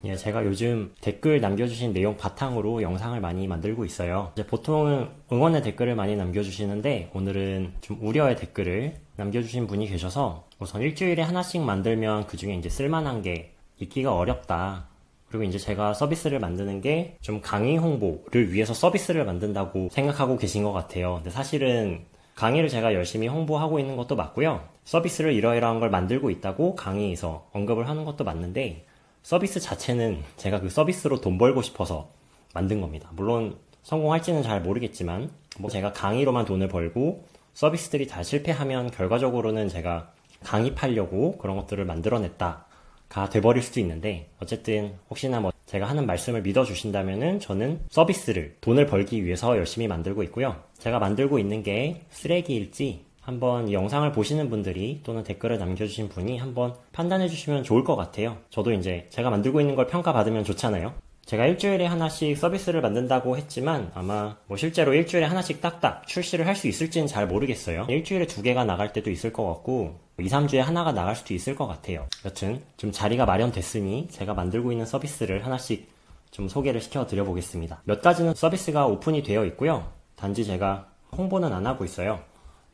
예, 제가 요즘 댓글 남겨주신 내용 바탕으로 영상을 많이 만들고 있어요. 이제 보통은 응원의 댓글을 많이 남겨주시는데 오늘은 좀 우려의 댓글을 남겨주신 분이 계셔서 우선 일주일에 하나씩 만들면 그 중에 이제 쓸만한 게 있기가 어렵다. 그리고 이제 제가 서비스를 만드는 게 좀 강의 홍보를 위해서 서비스를 만든다고 생각하고 계신 것 같아요. 근데 사실은 강의를 제가 열심히 홍보하고 있는 것도 맞고요. 서비스를 이러이러한 걸 만들고 있다고 강의에서 언급을 하는 것도 맞는데 서비스 자체는 제가 그 서비스로 돈 벌고 싶어서 만든 겁니다. 물론 성공할지는 잘 모르겠지만 뭐 제가 강의로만 돈을 벌고 서비스들이 다 실패하면 결과적으로는 제가 강의 팔려고 그런 것들을 만들어냈다가 돼버릴 수도 있는데 어쨌든 혹시나 뭐 제가 하는 말씀을 믿어주신다면은 저는 서비스를 돈을 벌기 위해서 열심히 만들고 있고요. 제가 만들고 있는 게 쓰레기일지 한번 이 영상을 보시는 분들이 또는 댓글을 남겨주신 분이 한번 판단해 주시면 좋을 것 같아요. 저도 이제 제가 만들고 있는 걸 평가받으면 좋잖아요. 제가 일주일에 하나씩 서비스를 만든다고 했지만 아마 뭐 실제로 일주일에 하나씩 딱딱 출시를 할 수 있을지는 잘 모르겠어요. 일주일에 2개가 나갈 때도 있을 것 같고 2, 3주에 하나가 나갈 수도 있을 것 같아요. 여튼 좀 자리가 마련됐으니 제가 만들고 있는 서비스를 하나씩 좀 소개를 시켜 드려 보겠습니다. 몇 가지는 서비스가 오픈이 되어 있고요. 단지 제가 홍보는 안 하고 있어요.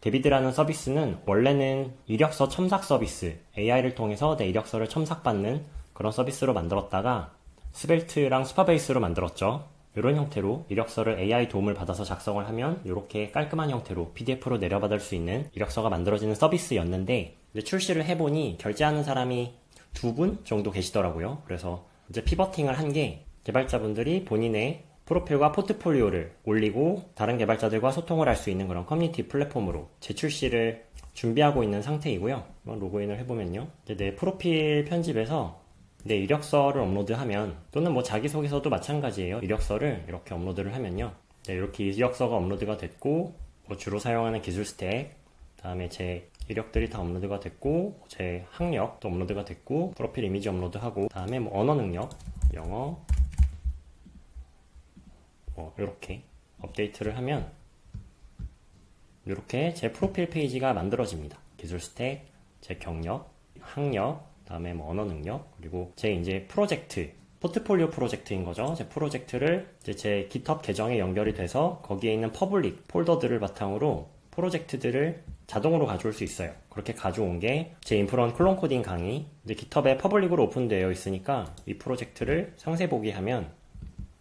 데비드라는 서비스는 원래는 이력서 첨삭 서비스, AI를 통해서 내 이력서를 첨삭받는 그런 서비스로 만들었다가 스벨트랑 수파베이스로 만들었죠. 이런 형태로 이력서를 AI 도움을 받아서 작성을 하면 이렇게 깔끔한 형태로 PDF로 내려받을 수 있는 이력서가 만들어지는 서비스였는데 이제 출시를 해보니 결제하는 사람이 2분 정도 계시더라고요. 그래서 이제 피버팅을 한 게 개발자분들이 본인의 프로필과 포트폴리오를 올리고 다른 개발자들과 소통을 할 수 있는 그런 커뮤니티 플랫폼으로 재출시를 준비하고 있는 상태이고요. 로그인을 해보면요. 이제 내 프로필 편집에서 내 이력서를 업로드하면 또는 뭐 자기소개서도 마찬가지예요. 이력서를 이렇게 업로드를 하면요. 네, 이렇게 이력서가 업로드가 됐고 뭐 주로 사용하는 기술 스택, 다음에 제 이력들이 다 업로드가 됐고 제 학력도 업로드가 됐고 프로필 이미지 업로드하고 다음에 뭐 언어 능력, 영어 이렇게 업데이트를 하면 이렇게 제 프로필 페이지가 만들어집니다. 기술 스택, 제 경력, 학력, 다음에 뭐 언어 능력, 그리고 제 이제 프로젝트, 포트폴리오 프로젝트인 거죠. 제 프로젝트를 이제 제 GitHub 계정에 연결이 돼서 거기에 있는 퍼블릭 폴더들을 바탕으로 프로젝트들을 자동으로 가져올 수 있어요. 그렇게 가져온 게 제 인프런 클론 코딩 강의, 이제 GitHub에 퍼블릭으로 오픈되어 있으니까 이 프로젝트를 상세 보기 하면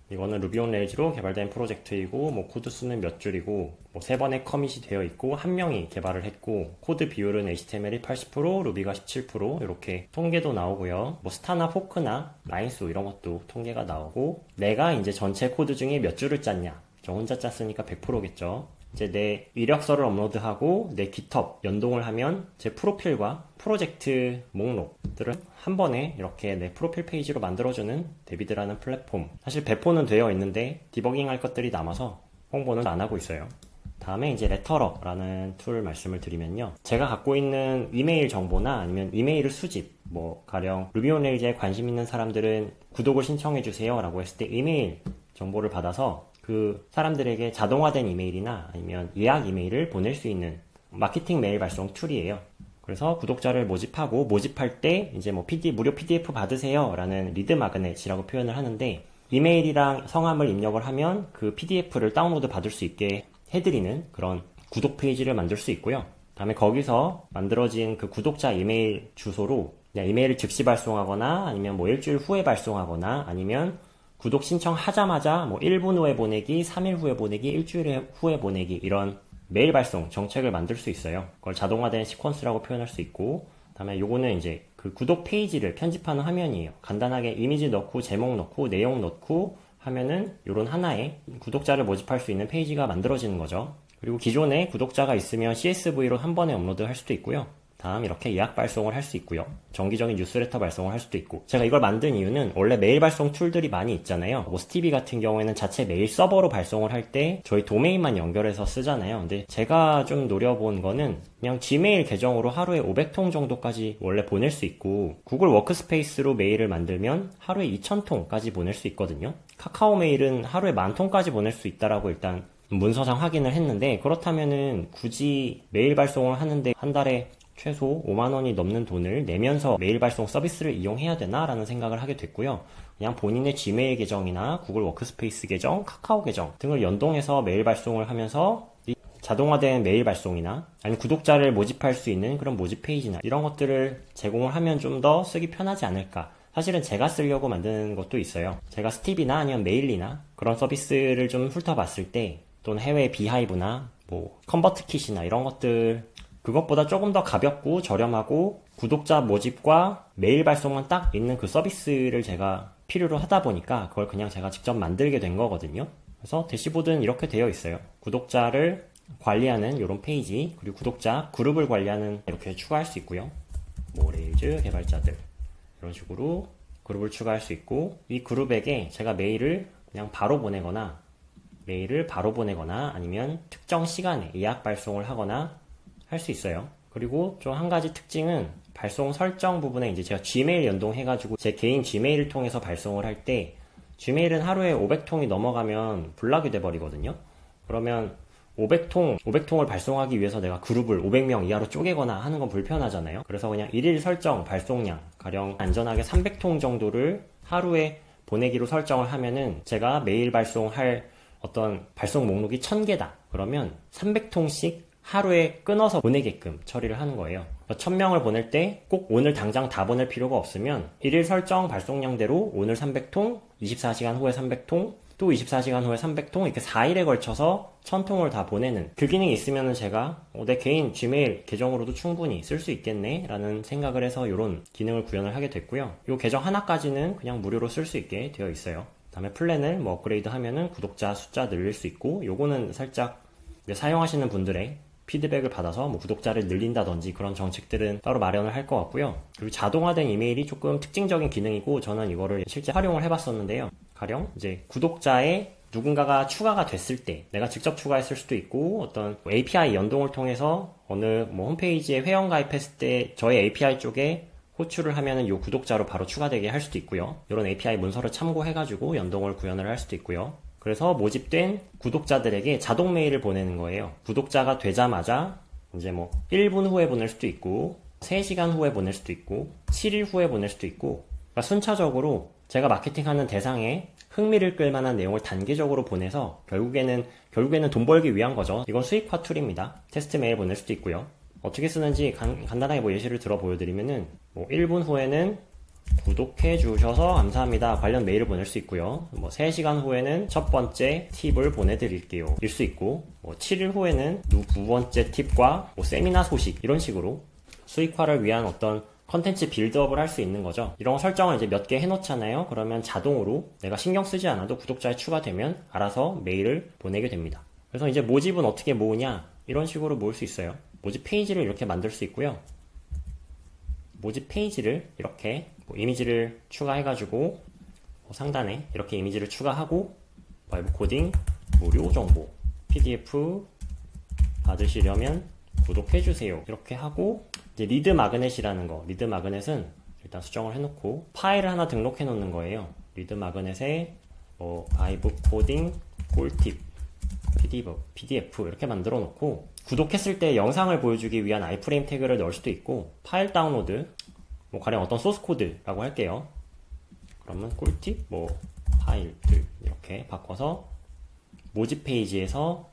이거는 루비 온 레일즈로 개발된 프로젝트이고 뭐 코드 수는 몇 줄이고 뭐 3번의 커밋이 되어 있고 1명이 개발을 했고 코드 비율은 HTML이 80%, 루비가 17% 이렇게 통계도 나오고요. 뭐 스타나 포크나 라인수 이런 것도 통계가 나오고 내가 이제 전체 코드 중에 몇 줄을 짰냐. 저 혼자 짰으니까 100%겠죠. 이제 내 이력서를 업로드하고 내 GitHub 연동을 하면 제 프로필과 프로젝트 목록들을 한 번에 이렇게 내 프로필 페이지로 만들어주는 데비드라는 플랫폼. 사실 배포는 되어 있는데 디버깅 할 것들이 남아서 홍보는 안 하고 있어요. 다음에 이제 레터러라는 툴 말씀을 드리면요. 제가 갖고 있는 이메일 정보나 아니면 이메일을 수집, 뭐 가령 루비 온 레일즈에 관심 있는 사람들은 구독을 신청해주세요 라고 했을 때 이메일 정보를 받아서 그 사람들에게 자동화된 이메일이나 아니면 예약 이메일을 보낼 수 있는 마케팅 메일 발송 툴이에요. 그래서 구독자를 모집하고 모집할 때 이제 뭐 무료 PDF 받으세요 라는 리드 마그넷이라고 표현을 하는데 이메일이랑 성함을 입력을 하면 그 PDF를 다운로드 받을 수 있게 해드리는 그런 구독 페이지를 만들 수 있고요. 다음에 거기서 만들어진 그 구독자 이메일 주소로 그냥 이메일을 즉시 발송하거나 아니면 뭐 일주일 후에 발송하거나 아니면 구독 신청하자마자 뭐 1분 후에 보내기, 3일 후에 보내기, 일주일 후에 보내기 이런 메일 발송 정책을 만들 수 있어요. 그걸 자동화된 시퀀스라고 표현할 수 있고 다음에 요거는 이제 그 구독 페이지를 편집하는 화면이에요. 간단하게 이미지 넣고 제목 넣고 내용 넣고 하면은 요런 하나의 구독자를 모집할 수 있는 페이지가 만들어지는 거죠. 그리고 기존에 구독자가 있으면 CSV로 한 번에 업로드 할 수도 있고요. 다음 이렇게 예약 발송을 할 수 있고요. 정기적인 뉴스레터 발송을 할 수도 있고 제가 이걸 만든 이유는 원래 메일 발송 툴들이 많이 있잖아요. 뭐 스티비 같은 경우에는 자체 메일 서버로 발송을 할 때 저희 도메인만 연결해서 쓰잖아요. 근데 제가 좀 노려본 거는 그냥 지메일 계정으로 하루에 500통 정도까지 원래 보낼 수 있고 구글 워크스페이스로 메일을 만들면 하루에 2000통까지 보낼 수 있거든요. 카카오 메일은 하루에 10,000통까지 보낼 수 있다라고 일단 문서상 확인을 했는데 그렇다면은 굳이 메일 발송을 하는데 한 달에 최소 5만원이 넘는 돈을 내면서 메일 발송 서비스를 이용해야 되나 라는 생각을 하게 됐고요. 그냥 본인의 지메일 계정이나 구글 워크스페이스 계정, 카카오 계정 등을 연동해서 메일 발송을 하면서 이 자동화된 메일 발송이나 아니면 구독자를 모집할 수 있는 그런 모집 페이지나 이런 것들을 제공을 하면 좀 더 쓰기 편하지 않을까. 사실은 제가 쓰려고 만드는 것도 있어요. 제가 스티비나 아니면 메일리나 그런 서비스를 좀 훑어봤을 때, 또는 해외 비하이브나 뭐 컨버트킷이나 이런 것들, 그것보다 조금 더 가볍고 저렴하고 구독자 모집과 메일 발송만 딱 있는 그 서비스를 제가 필요로 하다 보니까 그걸 그냥 제가 직접 만들게 된 거거든요. 그래서 대시보드는 이렇게 되어 있어요. 구독자를 관리하는 이런 페이지, 그리고 구독자 그룹을 관리하는 이렇게 추가할 수 있고요. 뭐 레일즈 개발자들 이런 식으로 그룹을 추가할 수 있고, 이 그룹에게 제가 메일을 그냥 바로 보내거나 아니면 특정 시간에 예약 발송을 하거나 할 수 있어요. 그리고 좀 한 가지 특징은 발송 설정 부분에 이제 제가 Gmail 연동해가지고 제 개인 Gmail을 통해서 발송을 할 때, Gmail은 하루에 500통이 넘어가면 블락이 돼버리거든요. 그러면 500통을 발송하기 위해서 내가 그룹을 500명 이하로 쪼개거나 하는 건 불편하잖아요. 그래서 그냥 일일 설정 발송량, 가령 안전하게 300통 정도를 하루에 보내기로 설정을 하면은, 제가 메일 발송할 어떤 발송 목록이 1000개다. 그러면 300통씩 하루에 끊어서 보내게끔 처리를 하는 거예요. 1000명을 보낼 때 꼭 오늘 당장 다 보낼 필요가 없으면 일일 설정 발송량대로 오늘 300통, 24시간 후에 300통, 또 24시간 후에 300통, 이렇게 4일에 걸쳐서 1000통을 다 보내는 그 기능이 있으면은 제가 내 개인 지메일 계정으로도 충분히 쓸 수 있겠네 라는 생각을 해서 이런 기능을 구현을 하게 됐고요. 이 계정 하나까지는 그냥 무료로 쓸 수 있게 되어 있어요. 다음에 플랜을 뭐 업그레이드 하면은 구독자 숫자 늘릴 수 있고, 요거는 살짝 사용하시는 분들의 피드백을 받아서 뭐 구독자를 늘린다든지 그런 정책들은 따로 마련을 할 것 같고요. 그리고 자동화된 이메일이 조금 특징적인 기능이고, 저는 이거를 실제 활용을 해봤었는데요. 가령 이제 구독자에 누군가가 추가가 됐을 때, 내가 직접 추가했을 수도 있고, 어떤 API 연동을 통해서 어느 뭐 홈페이지에 회원 가입했을 때 저의 API 쪽에 호출을 하면은 이 구독자로 바로 추가되게 할 수도 있고요. 이런 API 문서를 참고해가지고 연동을 구현을 할 수도 있고요. 그래서 모집된 구독자들에게 자동 메일을 보내는 거예요. 구독자가 되자마자 이제 뭐 1분 후에 보낼 수도 있고, 3시간 후에 보낼 수도 있고, 7일 후에 보낼 수도 있고, 그러니까 순차적으로 제가 마케팅하는 대상에 흥미를 끌만한 내용을 단계적으로 보내서 결국에는 돈 벌기 위한 거죠. 이건 수익화 툴입니다. 테스트 메일 보낼 수도 있고요. 어떻게 쓰는지 간단하게 뭐 예시를 들어 보여드리면은, 뭐 1분 후에는 구독해 주셔서 감사합니다 관련 메일을 보낼 수 있고요. 뭐 3시간 후에는 첫 번째 팁을 보내드릴게요 일 수 있고, 뭐 7일 후에는 두 번째 팁과 뭐 세미나 소식, 이런 식으로 수익화를 위한 어떤 컨텐츠 빌드업을 할 수 있는 거죠. 이런 설정을 이제 몇 개 해놓잖아요. 그러면 자동으로 내가 신경 쓰지 않아도 구독자에 추가되면 알아서 메일을 보내게 됩니다. 그래서 이제 모집은 어떻게 모으냐, 이런 식으로 모을 수 있어요. 모집 페이지를 이렇게 만들 수 있고요. 모집 페이지를 이렇게 뭐 이미지를 추가해가지고 뭐 상단에 이렇게 이미지를 추가하고, 바이브 코딩 무료 정보 PDF 받으시려면 구독해주세요 이렇게 하고, 이제 리드 마그넷이라는 거, 리드 마그넷은 일단 수정을 해놓고 파일을 하나 등록해 놓는 거예요. 리드 마그넷에 뭐 바이브 코딩 꿀팁 PDF 이렇게 만들어 놓고, 구독했을 때 영상을 보여주기 위한 아이프레임 태그를 넣을 수도 있고, 파일 다운로드, 뭐 가령 어떤 소스 코드라고 할게요. 그러면 꿀팁 뭐 파일들 이렇게 바꿔서 모집 페이지에서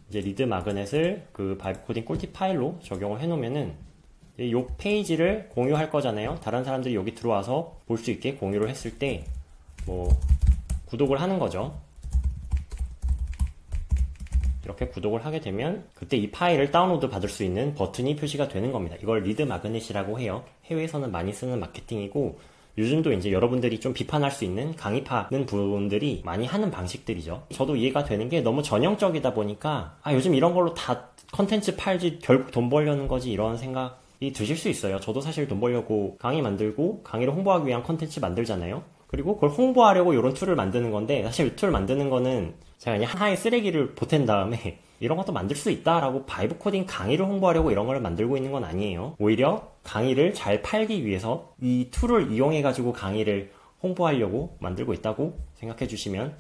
이제 리드 마그넷을 그 바이브 코딩 꿀팁 파일로 적용을 해 놓으면은 이 페이지를 공유할 거잖아요. 다른 사람들이 여기 들어와서 볼 수 있게 공유를 했을 때 뭐 구독을 하는 거죠. 이렇게 구독을 하게 되면 그때 이 파일을 다운로드 받을 수 있는 버튼이 표시가 되는 겁니다. 이걸 리드 마그넷이라고 해요. 해외에서는 많이 쓰는 마케팅이고, 요즘도 이제 여러분들이 좀 비판할 수 있는, 강의파는 분들이 많이 하는 방식들이죠. 저도 이해가 되는 게 너무 전형적이다 보니까 요즘 이런 걸로 다 컨텐츠 팔지 결국 돈 벌려는 거지, 이런 생각이 드실 수 있어요. 저도 사실 돈 벌려고 강의 만들고 강의를 홍보하기 위한 컨텐츠 만들잖아요. 그리고 그걸 홍보하려고 이런 툴을 만드는 건데, 사실 이 툴 만드는 거는 제가 그냥 하나의 쓰레기를 보탠 다음에 이런 것도 만들 수 있다라고 바이브 코딩 강의를 홍보하려고 이런 걸 만들고 있는 건 아니에요. 오히려 강의를 잘 팔기 위해서 이 툴을 이용해가지고 강의를 홍보하려고 만들고 있다고 생각해 주시면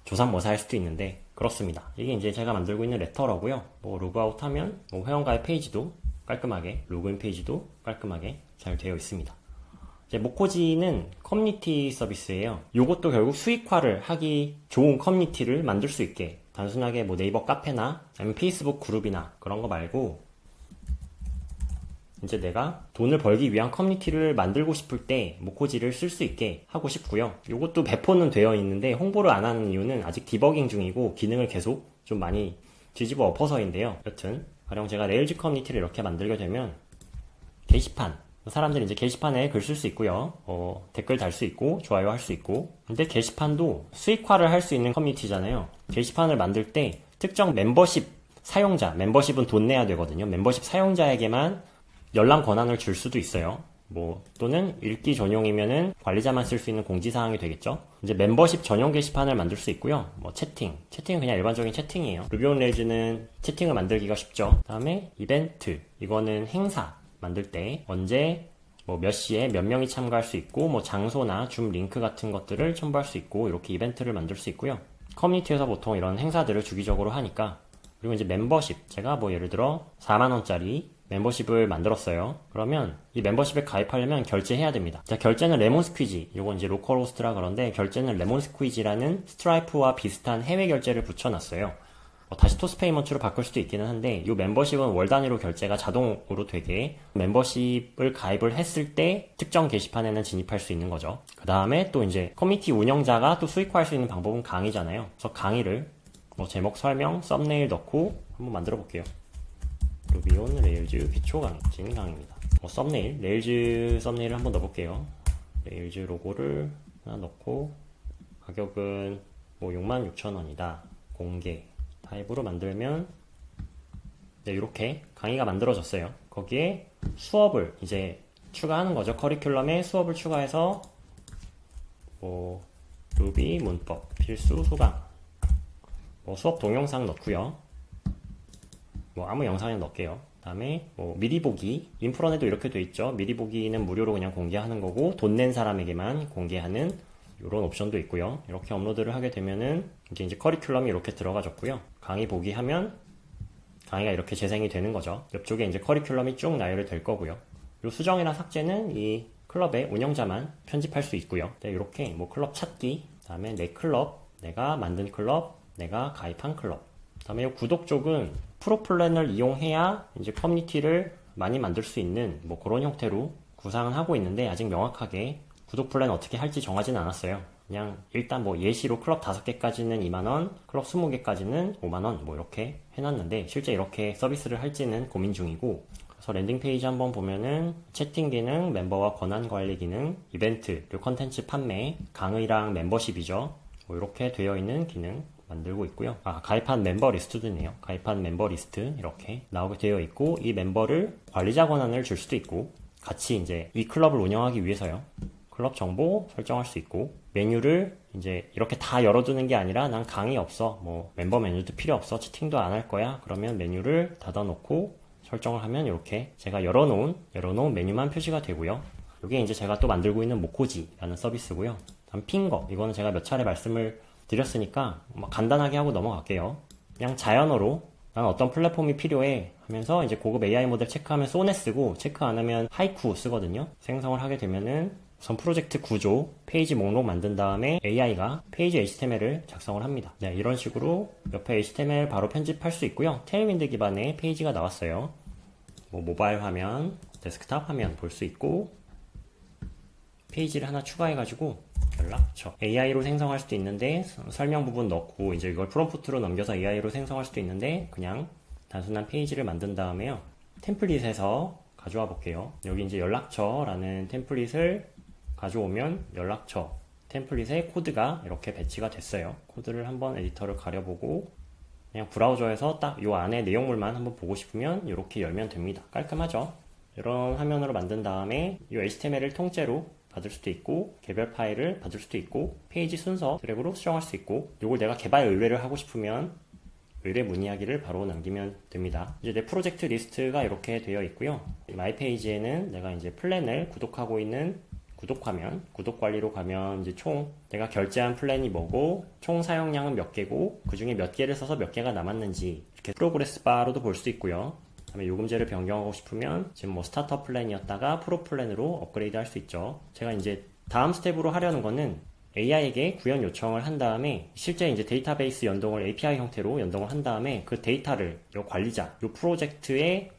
조삼모사할 수도 있는데, 그렇습니다. 이게 이제 제가 만들고 있는 레터러고요. 뭐 로그아웃 하면 뭐 회원가입 페이지도 깔끔하게, 로그인 페이지도 깔끔하게 잘 되어 있습니다. 이제 모코지는 커뮤니티 서비스예요. 이것도 결국 수익화를 하기 좋은 커뮤니티를 만들 수 있게, 단순하게 뭐 네이버 카페나 아니면 페이스북 그룹이나 그런 거 말고 이제 내가 돈을 벌기 위한 커뮤니티를 만들고 싶을 때 모코지를 쓸 수 있게 하고 싶고요. 이것도 배포는 되어 있는데 홍보를 안 하는 이유는 아직 디버깅 중이고 기능을 계속 좀 많이 뒤집어 엎어서인데요. 여튼 가령 제가 레일즈 커뮤니티를 이렇게 만들게 되면 게시판, 사람들이 이제 게시판에 글 쓸 수 있고요. 댓글 달 수 있고 좋아요 할 수 있고. 근데 게시판도 수익화를 할 수 있는 커뮤니티잖아요. 게시판을 만들 때 특정 멤버십 사용자, 멤버십은 돈 내야 되거든요. 멤버십 사용자에게만 열람 권한을 줄 수도 있어요. 또는 읽기 전용이면은 관리자만 쓸 수 있는 공지사항이 되겠죠. 이제 멤버십 전용 게시판을 만들 수 있고요. 채팅은 그냥 일반적인 채팅이에요. 루비 온 레일즈는 채팅을 만들기가 쉽죠. 다음에 이벤트, 이거는 행사 만들 때 언제 몇 시에 몇 명이 참가할 수 있고 장소나 줌 링크 같은 것들을 첨부할 수 있고, 이렇게 이벤트를 만들 수 있고요. 커뮤니티에서 보통 이런 행사들을 주기적으로 하니까. 그리고 이제 멤버십, 제가 예를 들어 4만원짜리 멤버십을 만들었어요. 그러면 이 멤버십에 가입하려면 결제해야 됩니다. 자, 결제는 레몬 스퀴지, 이건 이제 로컬 호스트라 그런데 결제는 레몬 스퀴지라는 스트라이프와 비슷한 해외 결제를 붙여놨어요. 다시 토스페이먼트로 바꿀 수도 있기는 한데, 이 멤버십은 월 단위로 결제가 자동으로 되게 멤버십을 가입을 했을 때 특정 게시판에는 진입할 수 있는 거죠. 그 다음에 또 이제 커뮤니티 운영자가 또 수익화할 수 있는 방법은 강의잖아요. 그래서 강의를 제목, 설명, 썸네일 넣고 한번 만들어 볼게요. 루비 온 레일즈 기초 강진 강의입니다. 썸네일, 레일즈 썸네일을 한번 넣어볼게요. 레일즈 로고를 하나 넣고, 가격은 66,000원이다. 공개. 타입으로 만들면 이렇게 강의가 만들어졌어요. 거기에 수업을 이제 추가하는 거죠. 커리큘럼에 수업을 추가해서 루비 문법 필수 소강, 수업 동영상 넣고요. 아무 영상에 넣을게요. 다음에 미리 보기, 인프런에도 이렇게 돼 있죠. 미리 보기는 무료로 그냥 공개하는 거고, 돈 낸 사람에게만 공개하는 이런 옵션도 있고요. 이렇게 업로드를 하게 되면은 이제 커리큘럼이 이렇게 들어가졌고요. 강의 보기 하면 강의가 이렇게 재생이 되는 거죠. 옆쪽에 이제 커리큘럼이 쭉 나열이 될 거고요. 이 수정이나 삭제는 이 클럽의 운영자만 편집할 수 있고요. 이렇게 클럽 찾기, 다음에 내 클럽, 내가 만든 클럽, 내가 가입한 클럽. 다음에 이 구독 쪽은 프로 플랜을 이용해야 이제 커뮤니티를 많이 만들 수 있는 그런 형태로 구상은 하고 있는데, 아직 명확하게 구독 플랜 어떻게 할지 정하진 않았어요. 그냥 일단 예시로 클럽 5개까지는 2만원, 클럽 20개까지는 5만원 이렇게 해놨는데, 실제 이렇게 서비스를 할지는 고민 중이고. 그래서 랜딩 페이지 한번 보면은 채팅 기능, 멤버와 권한 관리 기능, 이벤트, 그리고 컨텐츠 판매, 강의랑 멤버십이죠. 이렇게 되어 있는 기능 만들고 있고요. 가입한 멤버 리스트도 있네요. 가입한 멤버 리스트 이렇게 나오게 되어 있고, 이 멤버를 관리자 권한을 줄 수도 있고, 같이 이제 이 클럽을 운영하기 위해서요. 클럽 정보 설정할 수 있고, 메뉴를 이제 이렇게 다 열어두는 게 아니라 난 강의 없어, 멤버 메뉴도 필요 없어, 채팅도 안 할 거야, 그러면 메뉴를 닫아놓고 설정을 하면 이렇게 제가 열어놓은 메뉴만 표시가 되고요. 이게 이제 제가 또 만들고 있는 모코지라는 서비스고요. 다음 핑거, 이거는 제가 몇 차례 말씀을 드렸으니까 간단하게 하고 넘어갈게요. 그냥 자연어로 난 어떤 플랫폼이 필요해 하면서 이제 고급 AI 모델 체크하면 소네 쓰고, 체크 안 하면 하이쿠 쓰거든요. 생성을 하게 되면은 우선 프로젝트 구조, 페이지 목록 만든 다음에 AI가 페이지 HTML을 작성을 합니다. 네, 이런 식으로 옆에 HTML 바로 편집할 수 있고요. 테일윈드 기반의 페이지가 나왔어요. 모바일 화면, 데스크탑 화면 볼 수 있고, 페이지를 하나 추가해가지고 연락처 AI로 생성할 수도 있는데, 설명 부분 넣고 이제 이걸 프롬프트로 넘겨서 AI로 생성할 수도 있는데, 그냥 단순한 페이지를 만든 다음에요. 템플릿에서 가져와 볼게요. 여기 이제 연락처라는 템플릿을 가져오면 연락처 템플릿에 코드가 이렇게 배치가 됐어요. 코드를 한번 에디터를 가려보고, 그냥 브라우저에서 딱 요 안에 내용물만 한번 보고 싶으면 이렇게 열면 됩니다. 깔끔하죠? 이런 화면으로 만든 다음에 이 HTML을 통째로 받을 수도 있고, 개별 파일을 받을 수도 있고, 페이지 순서 드래그로 수정할 수 있고, 이걸 내가 개발 의뢰를 하고 싶으면 의뢰 문의하기를 바로 남기면 됩니다. 이제 내 프로젝트 리스트가 이렇게 되어 있고요. 마이 페이지에는 내가 이제 플랜을 구독하고 있는 구독 화면, 구독 관리로 가면 이제 총 내가 결제한 플랜이 뭐고, 총 사용량은 몇 개고, 그 중에 몇 개를 써서 몇 개가 남았는지 이렇게 프로그레스 바로도 볼 수 있고요. 그다음에 요금제를 변경하고 싶으면 지금 뭐 스타터 플랜이었다가 프로 플랜으로 업그레이드 할 수 있죠. 제가 이제 다음 스텝으로 하려는 거는 AI에게 구현 요청을 한 다음에 실제 이제 데이터베이스 연동을 API 형태로 연동을 한 다음에 그 데이터를 요 관리자, 요 프로젝트의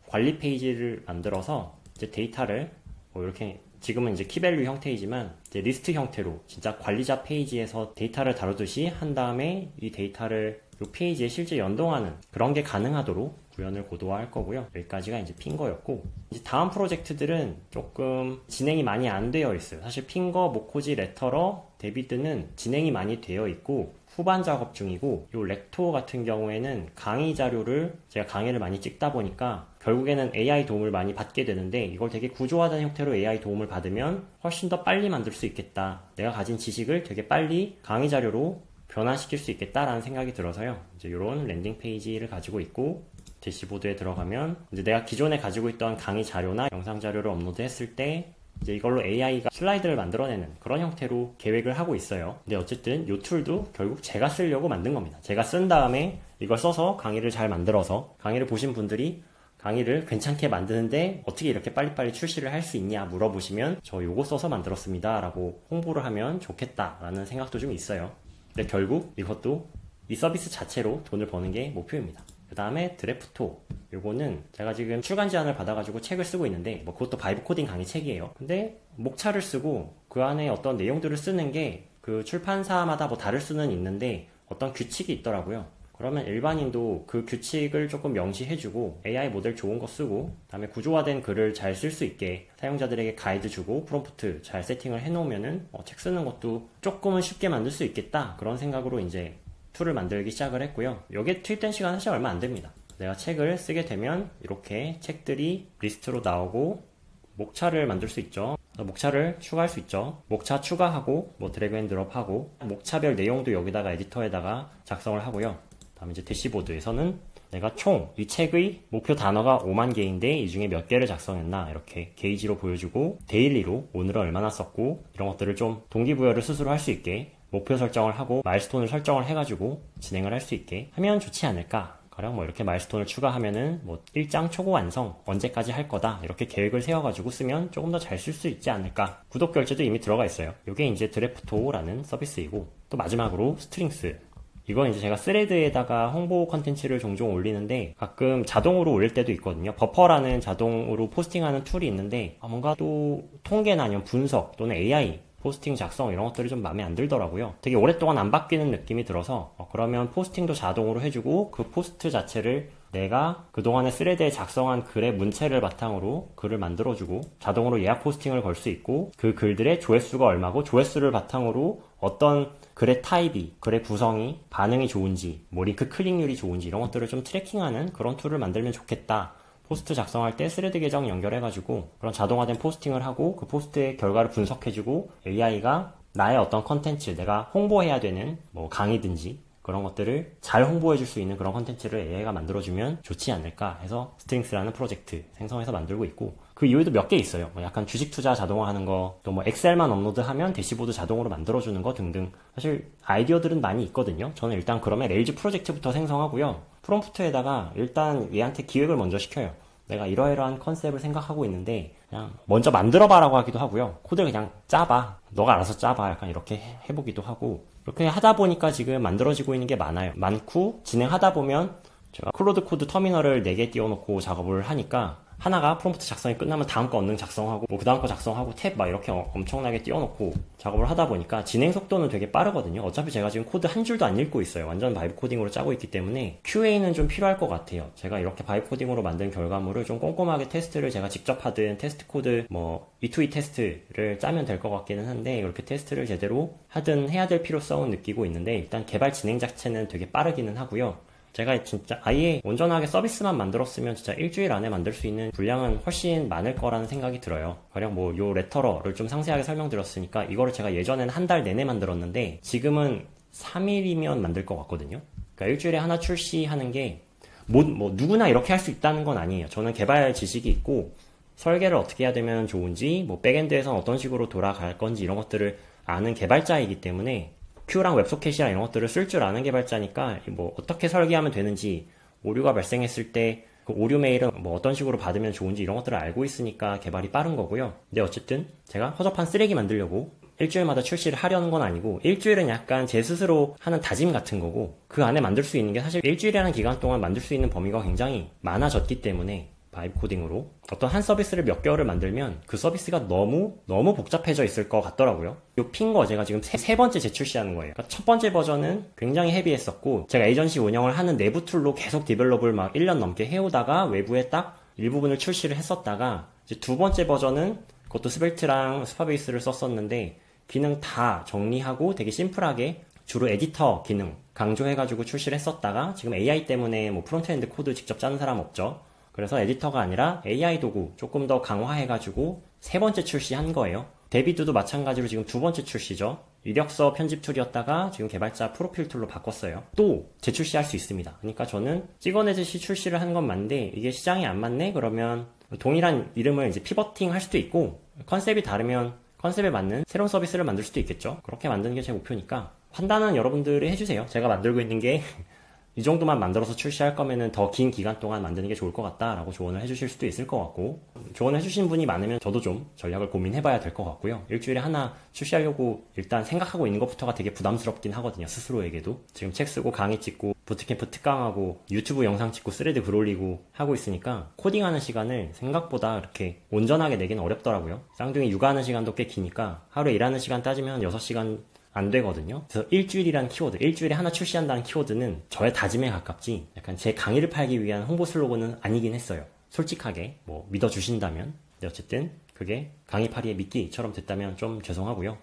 관리 페이지를 만들어서 이제 데이터를 뭐 이렇게 지금은 이제 키밸류 형태이지만 이제 리스트 형태로 진짜 관리자 페이지에서 데이터를 다루듯이 한 다음에 이 데이터를 이 페이지에 실제 연동하는 그런 게 가능하도록 구현을 고도화할 거고요. 여기까지가 이제 핑거였고, 이제 다음 프로젝트들은 조금 진행이 많이 안 되어 있어요. 사실 핑거, 모코지, 레터러, 데비드는 진행이 많이 되어 있고 후반 작업 중이고, 요 렉토 같은 경우에는 강의 자료를 제가 강의를 많이 찍다 보니까 결국에는 AI 도움을 많이 받게 되는데, 이걸 되게 구조화된 형태로 AI 도움을 받으면 훨씬 더 빨리 만들 수 있겠다, 내가 가진 지식을 되게 빨리 강의 자료로 변화시킬 수 있겠다라는 생각이 들어서요. 이제 이런 랜딩 페이지를 가지고 있고, 대시보드에 들어가면 이제 내가 기존에 가지고 있던 강의 자료나 영상 자료를 업로드 했을 때 이제 이걸로 AI가 슬라이드를 만들어내는 그런 형태로 계획을 하고 있어요. 근데 어쨌든 이 툴도 결국 제가 쓰려고 만든 겁니다. 제가 쓴 다음에 이걸 써서 강의를 잘 만들어서, 강의를 보신 분들이 강의를 괜찮게 만드는데 어떻게 이렇게 빨리빨리 출시를 할 수 있냐 물어보시면 저 요거 써서 만들었습니다 라고 홍보를 하면 좋겠다라는 생각도 좀 있어요. 근데 결국 이것도 이 서비스 자체로 돈을 버는 게 목표입니다. 그 다음에 드래프토, 요거는 제가 지금 출간 제안을 받아가지고 책을 쓰고 있는데, 뭐 그것도 바이브 코딩 강의 책이에요. 근데 목차를 쓰고 그 안에 어떤 내용들을 쓰는 게 그 출판사마다 뭐 다를 수는 있는데 어떤 규칙이 있더라고요. 그러면 일반인도 그 규칙을 조금 명시해주고 AI 모델 좋은 거 쓰고, 그 다음에 구조화된 글을 잘 쓸 수 있게 사용자들에게 가이드 주고 프롬프트 잘 세팅을 해놓으면은 책 쓰는 것도 조금은 쉽게 만들 수 있겠다, 그런 생각으로 이제 툴을 만들기 시작을 했고요. 여기에 투입된 시간은 사실 얼마 안 됩니다. 내가 책을 쓰게 되면 이렇게 책들이 리스트로 나오고 목차를 만들 수 있죠. 목차를 추가할 수 있죠. 목차 추가하고 뭐 드래그 앤 드롭하고 목차별 내용도 여기다가 에디터에다가 작성을 하고요. 다음에 이제 대시보드에서는 내가 총 이 책의 목표 단어가 5만 개인데 이 중에 몇 개를 작성했나 이렇게 게이지로 보여주고, 데일리로 오늘은 얼마나 썼고 이런 것들을 좀 동기부여를 스스로 할 수 있게 목표 설정을 하고 마일스톤을 설정을 해가지고 진행을 할 수 있게 하면 좋지 않을까. 가령 뭐 이렇게 마일스톤을 추가하면은 뭐 1장 초고 완성 언제까지 할 거다, 이렇게 계획을 세워가지고 쓰면 조금 더 잘 쓸 수 있지 않을까. 구독 결제도 이미 들어가 있어요. 이게 이제 드래프토라는 서비스이고, 또 마지막으로 스트링스. 이건 이제 제가 스레드에다가 홍보 컨텐츠를 종종 올리는데 가끔 자동으로 올릴 때도 있거든요. 버퍼라는 자동으로 포스팅하는 툴이 있는데 뭔가 또 통계나 아니면 분석 또는 AI 포스팅 작성 이런 것들이 좀 마음에 안 들더라고요. 되게 오랫동안 안 바뀌는 느낌이 들어서 그러면 포스팅도 자동으로 해주고 그 포스트 자체를 내가 그동안에 스레드에 작성한 글의 문체를 바탕으로 글을 만들어주고 자동으로 예약 포스팅을 걸 수 있고, 그 글들의 조회수가 얼마고 조회수를 바탕으로 어떤 글의 타입이, 글의 구성이, 반응이 좋은지, 뭐 링크 클릭률이 좋은지 이런 것들을 좀 트래킹하는 그런 툴을 만들면 좋겠다. 포스트 작성할 때 스레드 계정 연결해가지고 그런 자동화된 포스팅을 하고 그 포스트의 결과를 분석해주고 AI가 나의 어떤 컨텐츠, 내가 홍보해야 되는 뭐 강의든지 그런 것들을 잘 홍보해줄 수 있는 그런 컨텐츠를 AI가 만들어주면 좋지 않을까 해서 스트링스라는 프로젝트 생성해서 만들고 있고, 그 이외에도 몇 개 있어요. 뭐 약간 주식 투자 자동화하는 거, 또 뭐 엑셀만 업로드하면 대시보드 자동으로 만들어주는 거 등등. 사실 아이디어들은 많이 있거든요. 저는 일단 그러면 레일즈 프로젝트부터 생성하고요. 프롬프트에다가 일단 얘한테 기획을 먼저 시켜요. 내가 이러이러한 컨셉을 생각하고 있는데 그냥 먼저 만들어봐라고 하기도 하고요. 코드를 그냥 짜봐, 너가 알아서 짜봐, 약간 이렇게 해보기도 하고. 그렇게 하다 보니까 지금 만들어지고 있는 게 많고 진행하다 보면 제가 클로드 코드 터미널을 4개 띄워놓고 작업을 하니까 하나가 프롬프트 작성이 끝나면 다음 거 언능 작성하고 뭐 그 다음 거 작성하고 탭 막 이렇게 엄청나게 띄워놓고 작업을 하다 보니까 진행 속도는 되게 빠르거든요. 어차피 제가 지금 코드 한 줄도 안 읽고 있어요. 완전 바이브 코딩으로 짜고 있기 때문에 QA는 좀 필요할 것 같아요. 제가 이렇게 바이브 코딩으로 만든 결과물을 좀 꼼꼼하게 테스트를 제가 직접 하든 테스트 코드 뭐 E2E 테스트를 짜면 될 것 같기는 한데, 이렇게 테스트를 제대로 하든 해야 될 필요성은 느끼고 있는데, 일단 개발 진행 자체는 되게 빠르기는 하고요. 제가 진짜 아예 온전하게 서비스만 만들었으면 진짜 일주일 안에 만들 수 있는 분량은 훨씬 많을 거라는 생각이 들어요. 가령 뭐 요 레터러를 좀 상세하게 설명드렸으니까 이거를 제가 예전에는 한 달 내내 만들었는데 지금은 3일이면 만들 것 같거든요. 그러니까 일주일에 하나 출시하는 게 뭐 누구나 이렇게 할 수 있다는 건 아니에요. 저는 개발 지식이 있고 설계를 어떻게 해야 되면 좋은지, 뭐 백엔드에서는 어떤 식으로 돌아갈 건지 이런 것들을 아는 개발자이기 때문에, 큐랑 웹소켓이랑 이런 것들을 쓸 줄 아는 개발자니까 뭐 어떻게 설계하면 되는지, 오류가 발생했을 때 그 오류 메일은 뭐 어떤 식으로 받으면 좋은지 이런 것들을 알고 있으니까 개발이 빠른 거고요. 근데 어쨌든 제가 허접한 쓰레기 만들려고 일주일마다 출시를 하려는 건 아니고, 일주일은 약간 제 스스로 하는 다짐 같은 거고, 그 안에 만들 수 있는 게 사실 일주일이라는 기간 동안 만들 수 있는 범위가 굉장히 많아졌기 때문에 바이브 코딩으로 어떤 한 서비스를 몇 개월을 만들면 그 서비스가 너무 복잡해져 있을 것 같더라고요. 이 핑거 제가 지금 세 번째 재출시하는 거예요. 그러니까 첫 번째 버전은 굉장히 헤비했었고, 제가 에이전시 운영을 하는 내부 툴로 계속 디벨롭을 막 1년 넘게 해오다가 외부에 딱 일부분을 출시를 했었다가, 이제 두 번째 버전은 그것도 스벨트랑 스파베이스를 썼었는데 기능 다 정리하고 되게 심플하게 주로 에디터 기능 강조해가지고 출시를 했었다가, 지금 AI 때문에 뭐 프론트엔드 코드 직접 짜는 사람 없죠. 그래서 에디터가 아니라 AI 도구 조금 더 강화해가지고 세 번째 출시한 거예요. 데비드도 마찬가지로 지금 두 번째 출시죠. 이력서 편집 툴이었다가 지금 개발자 프로필 툴로 바꿨어요. 또 재출시할 수 있습니다. 그러니까 저는 찍어내듯이 출시를 한 건 맞는데, 이게 시장이 안 맞네? 그러면 동일한 이름을 이제 피버팅 할 수도 있고, 컨셉이 다르면 컨셉에 맞는 새로운 서비스를 만들 수도 있겠죠. 그렇게 만드는 게 제 목표니까 판단은 여러분들이 해주세요. 제가 만들고 있는 게 이 정도만 만들어서 출시할 거면은 더 긴 기간 동안 만드는 게 좋을 것 같다라고 조언을 해주실 수도 있을 것 같고, 조언을 해주신 분이 많으면 저도 좀 전략을 고민해봐야 될 것 같고요. 일주일에 하나 출시하려고 일단 생각하고 있는 것부터가 되게 부담스럽긴 하거든요. 스스로에게도. 지금 책 쓰고 강의 찍고 부트캠프 특강하고 유튜브 영상 찍고 스레드 글 올리고 하고 있으니까 코딩하는 시간을 생각보다 이렇게 온전하게 내기는 어렵더라고요. 쌍둥이 육아하는 시간도 꽤 기니까 하루에 일하는 시간 따지면 6시간 안 되거든요. 그래서 일주일이라는 키워드, 일주일에 하나 출시한다는 키워드는 저의 다짐에 가깝지, 약간 제 강의를 팔기 위한 홍보 슬로건은 아니긴 했어요. 솔직하게 뭐 믿어주신다면. 근데 어쨌든 그게 강의 파리의 미끼처럼 됐다면 좀 죄송하고요.